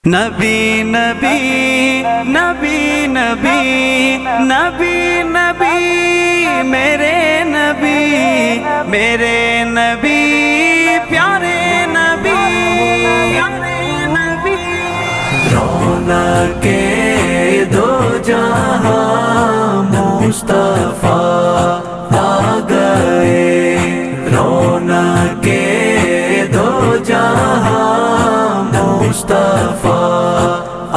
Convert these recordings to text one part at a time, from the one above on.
نبی نبی نبی نبی نبی نبی میرے نبی میرے نبی پیارے نبی پیارے نبی رونق دو جہاں مصطفیٰ آ گئے رونق دو جہاں مصطفیٰ آ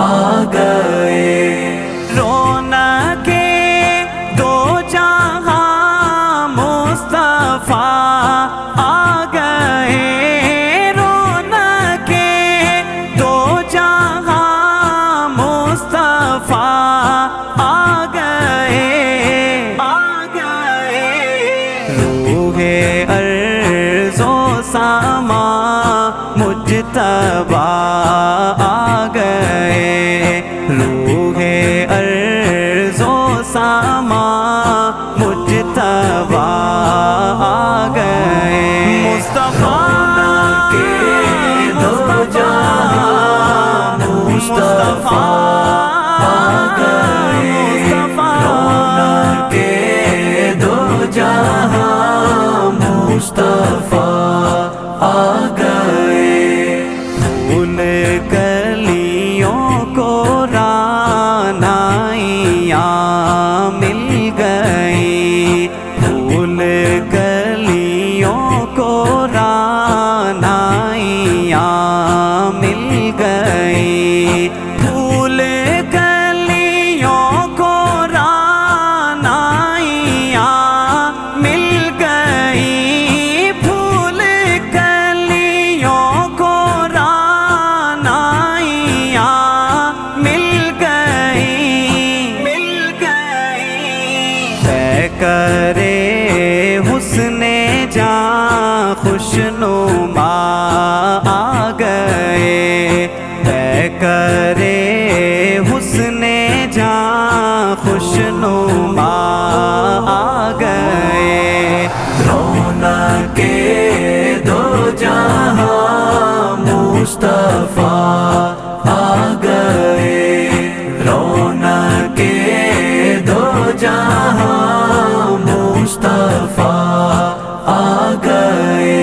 گئے رونق دو جہاں مصطفیٰ آ گئے رونق دو جہاں مصطفیٰ آ گئے روح ارض و سما مجتبی آ گئے روح ارض و سما مجتبی آ گئے مصطفیٰ کے دو جہاں مصطفیٰ آ گئے رونق دو جہاں مصطفیٰ آ گئے پھول کلیوں کو رعنائیاں مل گئی پھول کلیوں کو رعنائیاں مل گئی پھول کلیوں کو رعنائیاں مل گئی پھول کلیوں کو رعنائیاں مل گئی طے کرے حسن جاں خوشنما آ گئے طے کرے حسن جاں خوشنما آ گئے رونق دو جہاں مصطفیٰ آ گئے رونق دو جہاں مصطفیٰ آ گئے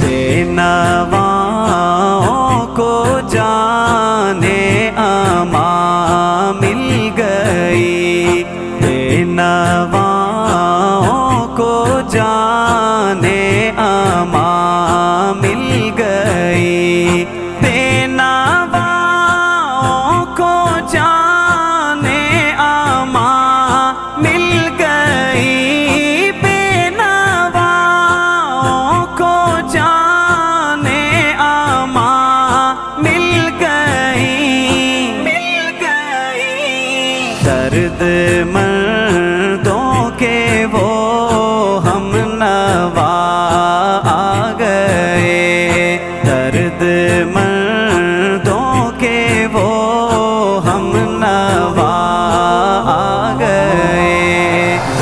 بے نواؤں کو جانے اماں مل گئی بے نواؤں کو جانے اماں مل گئی بے نواؤں کو جانے اماں مل گئی بے نواؤں کو جانے اماں مل گئی درد مندوں کے وہ ہم نوا آ گئے درد مندوں کے وہ ہم نوا آ گئے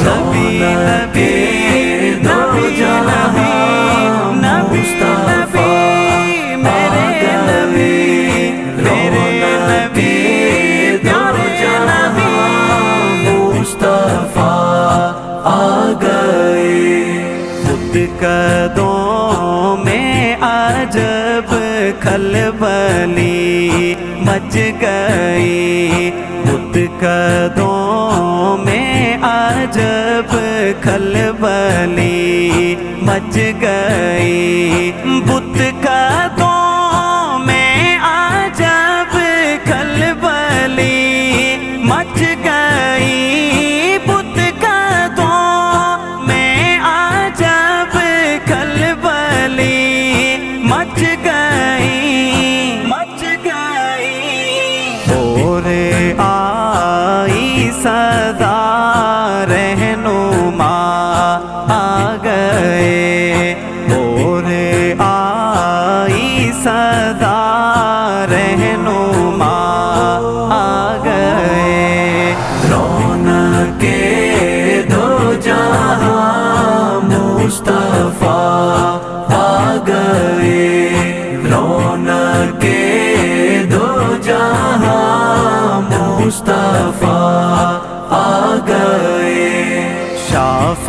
نبی نبی نبی نبی نبی نبی میرے نبی میرے نبی پیارے نبی مصطفیٰ آ گئے خود قدوں میں عجب کھلبلی مچ گئی خود قدوں میں عجب کھلبلی مچ گئی بت قدوں میں عجب کھلبلی مچ گئی بت قدوں میں عجب کھلبلی مچ گئی اور آئی صدا رہنما آ گئے اور آئی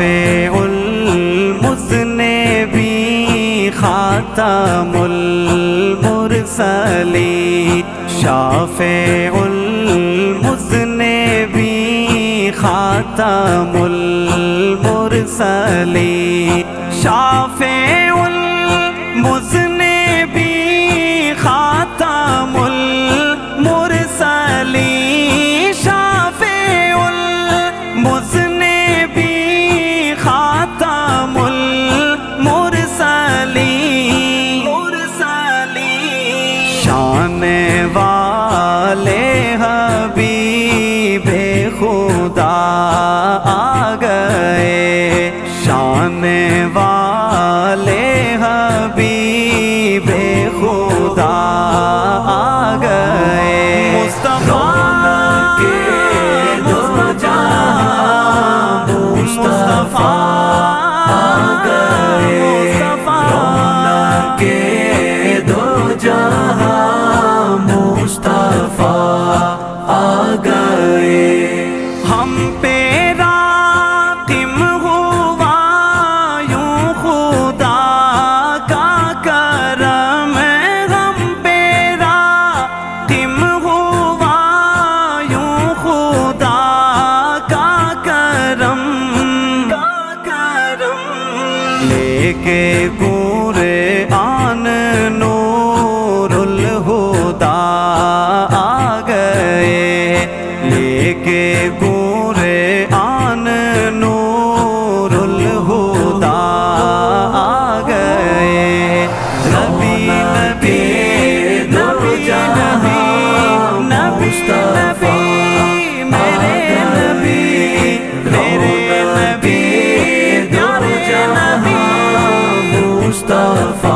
شافع المذنبین خاتم المرسلین شافع المذنبین خاتم المرسلین شافع المذنبین خاتم المرسلین شافع المذنبین خاتم المرسلین شان والے حبیب خدا آ گئے شان والے حبیب خدا آ گئے مصطفیٰ کے دو جہاں مصطفیٰ آ گئے رونق کے دو جہاں مصطفیٰ آ گئے ہم پہ راقم ہوا یوں خدا کا کرم ہم پہ راقم ہوا یوں خدا کا کرم لے کے قرآن نور الہدا آ گئے لے کے قرآن نور الہدا آ گئے نبی نبی نبی نبی نبی نبی میرے نبی میرے نبی پیارے نبی مصطفیٰ